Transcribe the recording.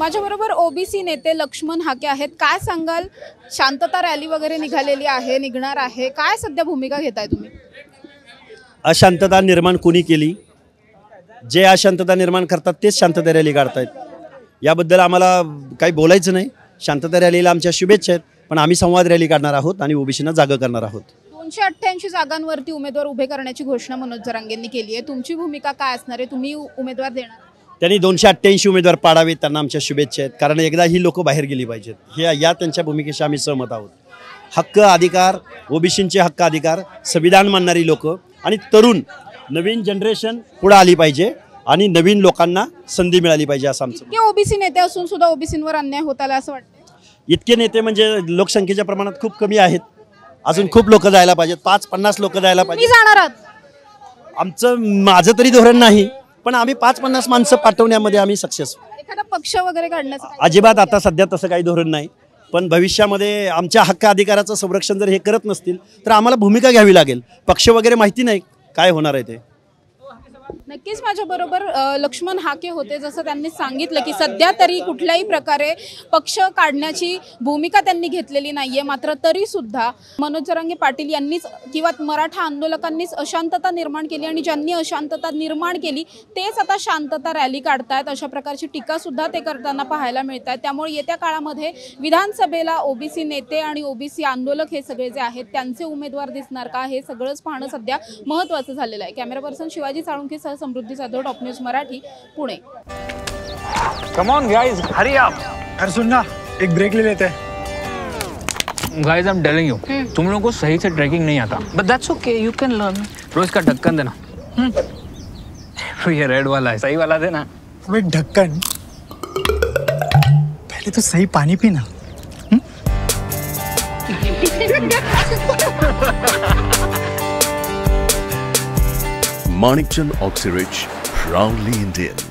माझ्याबरोबर ओबीसी नेते लक्ष्मण हाके आहेत। काय सांगाल, शांतता रॅली वगैरे निघालेली आहे, निघणार आहे, काय सध्या भूमिका घेताय तुम्ही? अशांतता निर्माण कोणी केली? जे अशांतता निर्माण करतात तेच शांतता रॅली काढतायत। याबद्दल आम्हाला काही बोलायचं नाही। शांतता रॅलीला आमच्या शुभेच्छा आहेत, पण आम्ही संवाद रॅली काढणार आहोत आणि ओबीसीना जागा करणार आहोत। 288 जागांवरती उमेदवार उभे करण्याची घोषणा मनोज जरांगेंनी केली आहे। तुमची भूमिका काय असणार आहे? तुम्ही उमेदवार देणार? त्यांनी 288 उमेदवार पाडावेत, त्यांना आमच्या शुभेच्छा आहेत। कारण एकदा ही लोक बाहेर गेली पाहिजेत, हे या त्यांच्या भूमिकेशी आम्ही सहमत आहोत। हक्क अधिकार, ओबीसींचे हक्क अधिकार, संविधान मानणारी लोक आणि तरुण नवीन जनरेशन पुढे आली पाहिजे आणि नवीन लोकांना संधी मिळाली पाहिजे असं आमचं। इतके ओबीसी नेते असून सुद्धा ओबीसींवर अन्याय होत आला असं वाटतं? इतके नेते म्हणजे लोकसंख्येच्या प्रमाणात खूप कमी आहेत, अजून खूप लोक जायला पाहिजेत, 5-50 लोक जायला पाहिजे। मी जाणार आहात? माझं तरी धोरण नाही, पण आम्ही 5-50 माणसं पाठवण्यामध्ये आम्ही सक्सेस। एखादा पक्ष वगैरे काढण्याचं अजिबात आता सध्या तसं काही धोरण नाही, पण भविष्यामध्ये आमच्या हक्क अधिकाराचं संरक्षण जर हे करत नसतील तर आम्हाला भूमिका घ्यावी लागेल। पक्ष वगैरे माहिती नाही काय होणार आहे ते। नक्कीच माझ्याबरोबर लक्ष्मण हाके होते। जसं त्यांनी सांगितलं की सध्या तरी कुठल्याही प्रकारे पक्ष काढण्याची भूमिका त्यांनी घेतलेली नाहीये, मात्र तरी सुद्धा मनोज जरांगे पाटील यांनीच किंवा मराठा आंदोलकांनीच अशांतता निर्माण केली आणि ज्यांनी अशांतता निर्माण केली तेच आता शांतता रॅली काढतायत, अशा प्रकारची टीका सुद्धा ते करताना पाहायला मिळत आहे। त्यामुळे येत्या काळामध्ये विधानसभेला ओबीसी नेते आणि ओबीसी आंदोलक हे सगळे जे आहेत त्यांचे उमेदवार दिसणार का, हे सगळंच पाहणं सध्या महत्त्वाचं झालेलं आहे। कॅमेरा पर्सन शिवाजी साळुंखे सह Samruddhi Jadhav, top news Marathi, Pune. Come on guys, hurry up. यार सुन ना, एक ब्रेक ले लेते हैं। Guys, I'm telling you, तुम लोगों को सही से ट्रैकिंग नहीं आता। But that's okay, you can learn. रोज का ढक्कन देना। ये रेड वाला है, सही वाला देना। अबे ढक्कन, पहले तो सही पानी पीना। Manikchand Oxyrich, proudly Indian.